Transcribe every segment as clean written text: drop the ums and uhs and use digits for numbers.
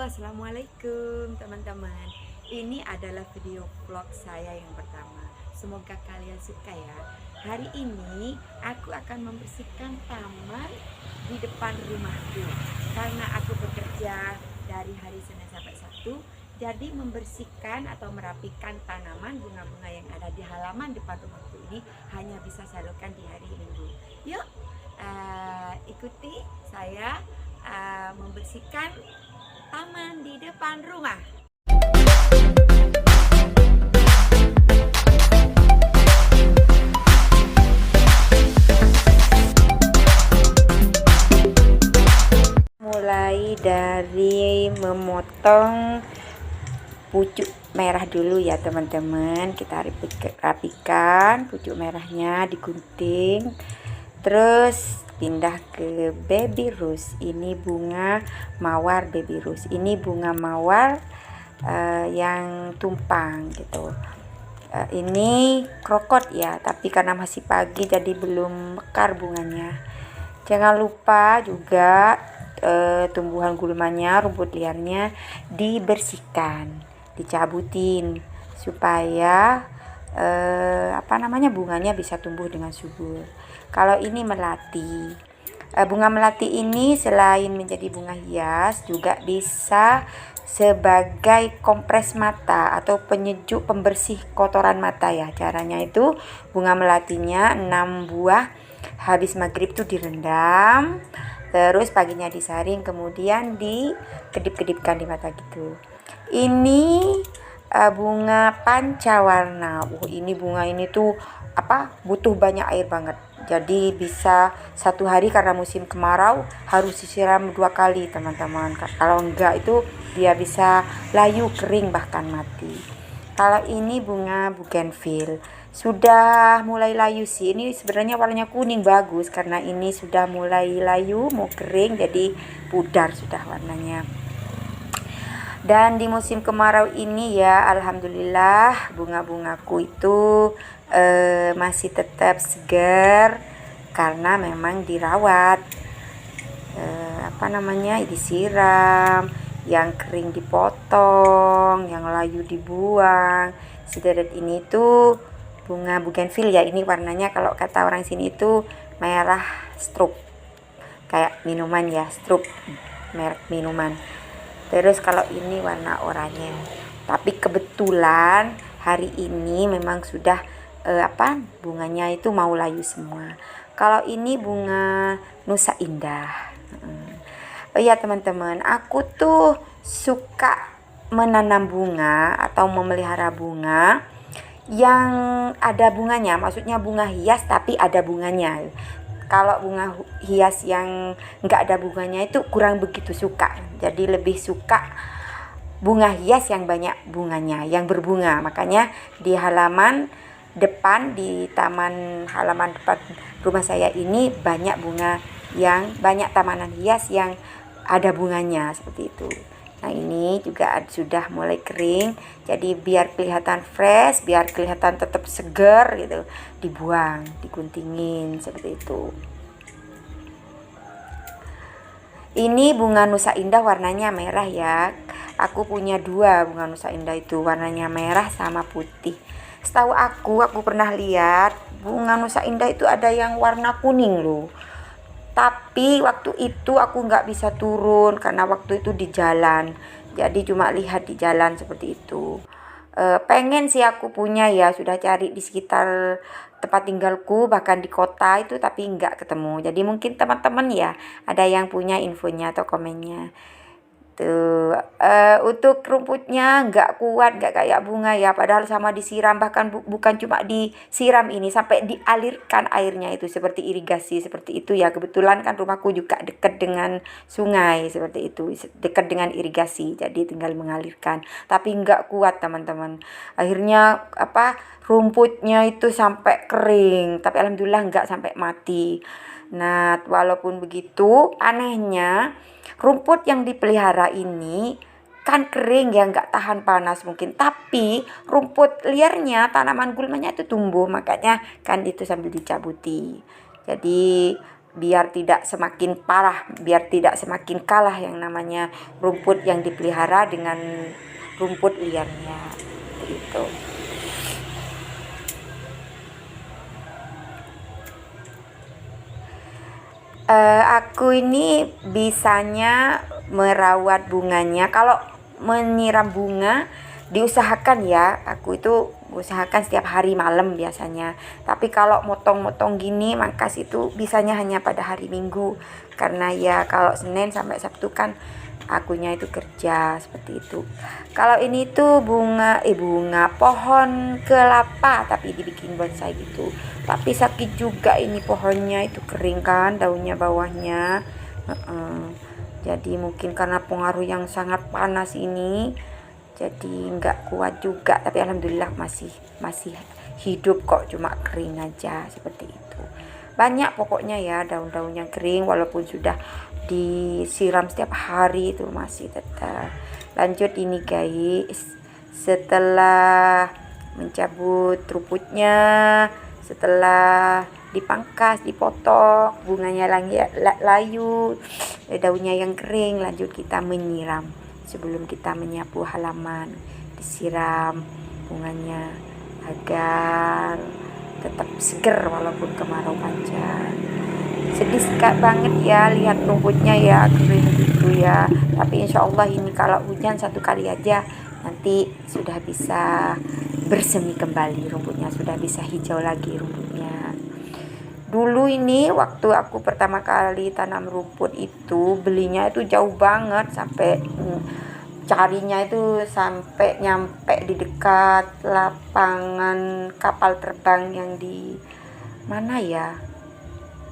Assalamualaikum teman-teman. Ini adalah video vlog saya yang pertama. Semoga kalian suka ya. Hari ini aku akan membersihkan taman di depan rumahku. Karena aku bekerja dari hari Senin sampai Sabtu, jadi membersihkan atau merapikan tanaman bunga-bunga yang ada di halaman depan rumahku ini hanya bisa saya lakukan di hari Minggu. Yuk, ikuti saya membersihkan taman di depan rumah. Mulai dari memotong pucuk merah dulu ya teman-teman. Kita rapikan pucuk merahnya, digunting. Terus pindah ke baby rose. Ini bunga mawar baby rose. Ini bunga mawar yang tumpang gitu. Ini krokot ya, tapi karena masih pagi jadi belum mekar bunganya. Jangan lupa juga tumbuhan gulmanya, rumput liarnya dibersihkan, dicabutin supaya bunganya bisa tumbuh dengan subur. Kalau ini melati, bunga melati ini selain menjadi bunga hias juga bisa sebagai kompres mata atau penyejuk pembersih kotoran mata ya. Caranya itu bunga melatinya 6 buah, habis maghrib tuh direndam, terus paginya disaring, kemudian dikedip-kedipkan di mata gitu. Ini bunga pancawarna. Ini bunga ini tuh butuh banyak air banget. Jadi bisa satu hari, karena musim kemarau harus disiram 2 kali teman-teman. Kalau enggak itu dia bisa layu, kering, bahkan mati. Kalau ini bunga bougainville sudah mulai layu sih. Ini sebenarnya warnanya kuning, bagus karena ini sudah mulai layu, mau kering, jadi pudar sudah warnanya. Dan di musim kemarau ini ya alhamdulillah bunga-bungaku itu masih tetap segar karena memang dirawat, disiram, yang kering dipotong, yang layu dibuang. Sederet ini tuh bunga bougainville ya. Ini warnanya kalau kata orang sini itu merah stroop, kayak minuman ya, stroop, merek minuman. Terus kalau ini warna oranye. Tapi kebetulan hari ini memang sudah bunganya itu mau layu semua. Kalau ini bunga Nusa Indah. Oh iya teman-teman, aku tuh suka menanam bunga atau memelihara bunga yang ada bunganya, maksudnya bunga hias tapi ada bunganya. Kalau bunga hias yang nggak ada bunganya itu kurang begitu suka. Jadi lebih suka bunga hias yang banyak bunganya, yang berbunga. Makanya di halaman depan, di taman halaman depan rumah saya ini banyak bunga, yang banyak tanaman hias yang ada bunganya seperti itu. Nah ini juga sudah mulai kering, jadi biar kelihatan fresh, biar kelihatan tetap segar gitu, dibuang, diguntingin seperti itu. Ini bunga Nusa Indah warnanya merah ya. Aku punya 2 bunga Nusa Indah itu, warnanya merah sama putih. Setahu aku pernah lihat bunga Nusa Indah itu ada yang warna kuning loh. Tapi waktu itu aku nggak bisa turun karena waktu itu di jalan. Jadi cuma lihat di jalan seperti itu. Pengen sih aku punya ya, sudah cari di sekitar tempat tinggalku, bahkan di kota itu, tapi nggak ketemu. Jadi mungkin teman-teman ya ada yang punya infonya atau komennya. Tuh, untuk rumputnya nggak kuat, nggak kayak bunga ya, padahal sama disiram, bahkan bukan cuma disiram, ini sampai dialirkan airnya itu seperti irigasi seperti itu ya. Kebetulan kan rumahku juga dekat dengan sungai seperti itu, dekat dengan irigasi, jadi tinggal mengalirkan. Tapi nggak kuat teman-teman, akhirnya rumputnya itu sampai kering, tapi alhamdulillah nggak sampai mati. Nah walaupun begitu, anehnya rumput yang dipelihara ini kan kering ya, nggak tahan panas mungkin, tapi rumput liarnya, tanaman gulmanya itu tumbuh, makanya kan itu sambil dicabuti. Jadi biar tidak semakin parah, biar tidak semakin kalah yang namanya rumput yang dipelihara dengan rumput liarnya. Itu. Aku ini bisanya merawat bunganya. Kalau menyiram bunga diusahakan ya, aku itu usahakan setiap hari malam biasanya. Tapi kalau motong-motong gini mangkas itu bisanya hanya pada hari Minggu, karena ya kalau Senin sampai Sabtu kan akunya itu kerja seperti itu. Kalau ini tuh bunga pohon kelapa tapi dibikin bonsai gitu. Tapi sakit juga ini pohonnya, itu kering kan daunnya bawahnya. Jadi mungkin karena pengaruh yang sangat panas ini, jadi nggak kuat juga. Tapi alhamdulillah masih hidup kok, cuma kering aja seperti itu. Banyak pokoknya ya daun-daun yang kering, walaupun sudah disiram setiap hari itu masih tetap. Lanjut ini guys, setelah mencabut rumputnya, setelah dipangkas, dipotong, bunganya layu, daunnya yang kering, lanjut kita menyiram. Sebelum kita menyapu halaman, disiram bunganya agar tetap seger walaupun kemarau panjang. Sedih banget ya lihat rumputnya ya kering gitu ya. Tapi insya Allah ini kalau hujan satu kali aja nanti sudah bisa bersemi kembali rumputnya, sudah bisa hijau lagi rumputnya. Dulu ini waktu aku pertama kali tanam rumput itu belinya itu jauh banget, sampai carinya itu sampai nyampe di dekat lapangan kapal terbang yang di mana ya,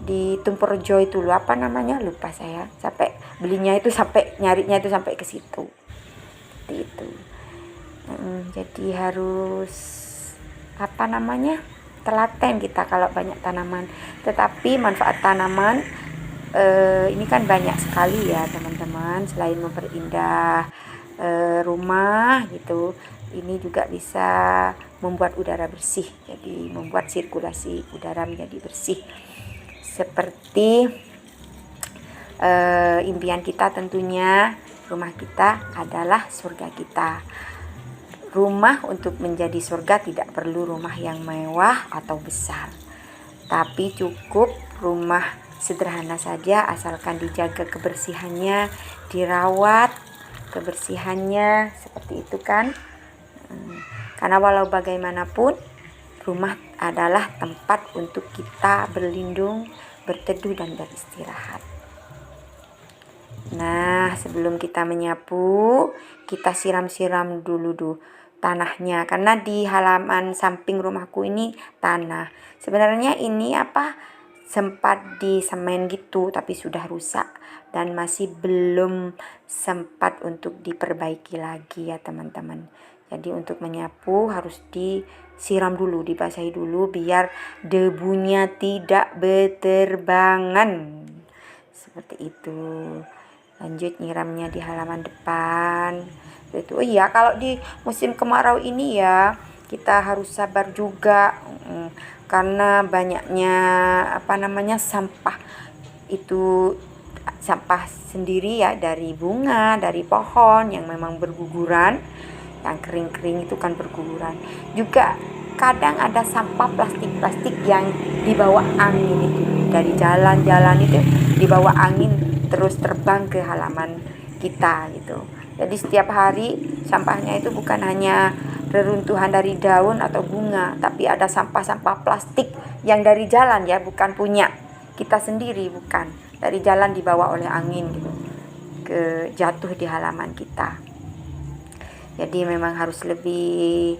di Tumperjo itu loh, apa namanya lupa saya. Sampai belinya itu, sampai nyarinya itu sampai ke situ. Seperti itu. Jadi harus apa namanya, telaten kita kalau banyak tanaman. Tetapi manfaat tanaman ini kan banyak sekali ya teman-teman. Selain memperindah rumah gitu, ini juga bisa membuat udara bersih, jadi membuat sirkulasi udara menjadi bersih. Seperti impian kita tentunya rumah kita adalah surga kita. Rumah untuk menjadi surga tidak perlu rumah yang mewah atau besar, tapi cukup rumah sederhana saja asalkan dijaga kebersihannya, dirawat kebersihannya, seperti itu kan. Karena walau bagaimanapun rumah adalah tempat untuk kita berlindung, berteduh dan beristirahat. Nah, sebelum kita menyapu, kita siram-siram dulu tanahnya, karena di halaman samping rumahku ini tanah. Sebenarnya ini sempat di semen gitu, tapi sudah rusak dan masih belum sempat untuk diperbaiki lagi ya teman-teman. Jadi untuk menyapu harus disiram dulu, dibasahi dulu biar debunya tidak berterbangan. Seperti itu. Lanjut nyiramnya di halaman depan. Itu iya, kalau di musim kemarau ini ya kita harus sabar juga, karena banyaknya sampah itu, sampah sendiri ya, dari bunga, dari pohon yang memang berguguran, yang kering-kering itu kan berguguran. Juga kadang ada sampah plastik-plastik yang dibawa angin itu, dari jalan-jalan itu dibawa angin terus terbang ke halaman kita gitu. Jadi setiap hari sampahnya itu bukan hanya reruntuhan dari daun atau bunga, tapi ada sampah-sampah plastik yang dari jalan ya, bukan punya kita sendiri, bukan, dari jalan dibawa oleh angin gitu, jatuh di halaman kita. Jadi memang harus lebih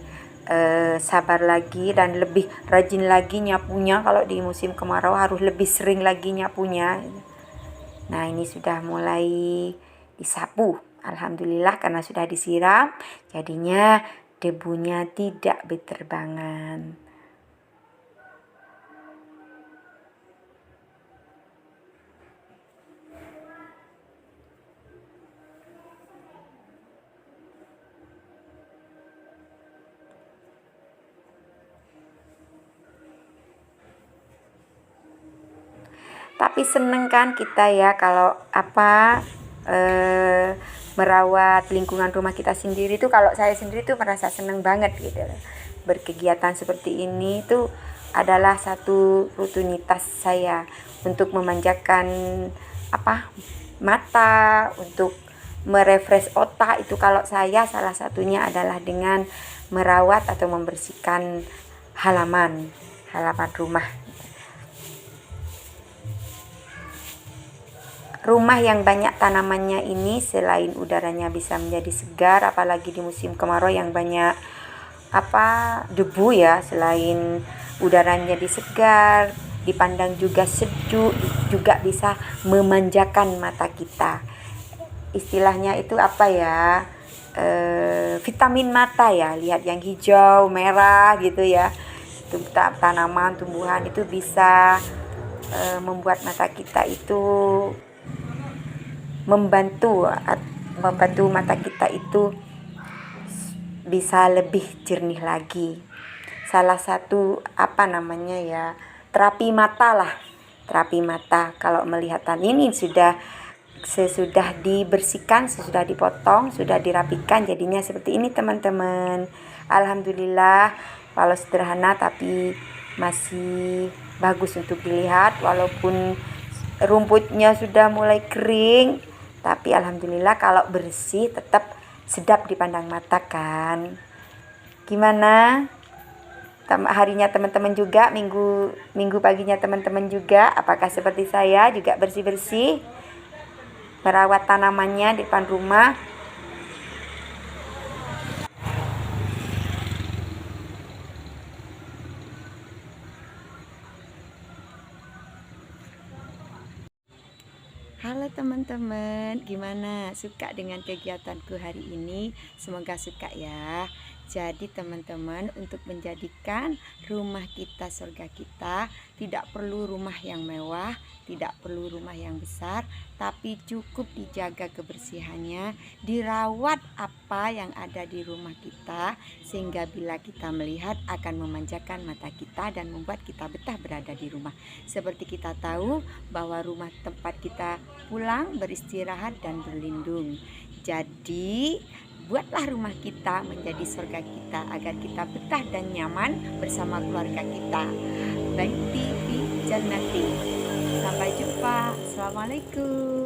sabar lagi dan lebih rajin lagi nyapunya. Kalau di musim kemarau harus lebih sering lagi nyapunya. Nah, ini sudah mulai disapu. Alhamdulillah karena sudah disiram, jadinya debunya tidak berterbangan. Tapi seneng kan kita ya kalau merawat lingkungan rumah kita sendiri tuh. Kalau saya sendiri tuh merasa seneng banget gitu. Berkegiatan seperti ini tuh adalah satu rutinitas saya untuk memanjakan mata, untuk merefresh otak. Itu kalau saya salah satunya adalah dengan merawat atau membersihkan halaman rumah. Rumah yang banyak tanamannya ini selain udaranya bisa menjadi segar, apalagi di musim kemarau yang banyak debu ya, selain udaranya jadi segar, dipandang juga sejuk, juga bisa memanjakan mata kita. Istilahnya itu vitamin mata ya, lihat yang hijau, merah gitu ya. Tanaman, tumbuhan itu bisa membuat mata kita itu membantu mata kita itu bisa lebih jernih lagi. Salah satu terapi mata lah. Terapi mata kalau melihat ini sesudah dibersihkan, sesudah dipotong, sudah dirapikan, jadinya seperti ini teman-teman. Alhamdulillah, walau sederhana tapi masih bagus untuk dilihat, walaupun rumputnya sudah mulai kering, tapi alhamdulillah kalau bersih tetap sedap dipandang mata kan. Gimana harinya teman-teman juga, minggu paginya teman-teman juga, apakah seperti saya juga bersih-bersih merawat tanamannya di depan rumah? Halo teman-teman, gimana? Suka dengan kegiatanku hari ini? Semoga suka ya. Jadi teman-teman, untuk menjadikan rumah kita surga kita, tidak perlu rumah yang mewah, tidak perlu rumah yang besar, tapi cukup dijaga kebersihannya, dirawat apa yang ada di rumah kita, sehingga bila kita melihat akan memanjakan mata kita dan membuat kita betah berada di rumah. Seperti kita tahu bahwa rumah tempat kita pulang, beristirahat dan berlindung. Jadi buatlah rumah kita menjadi surga kita agar kita betah dan nyaman bersama keluarga kita. Baiti fi jannati. Sampai jumpa. Assalamualaikum.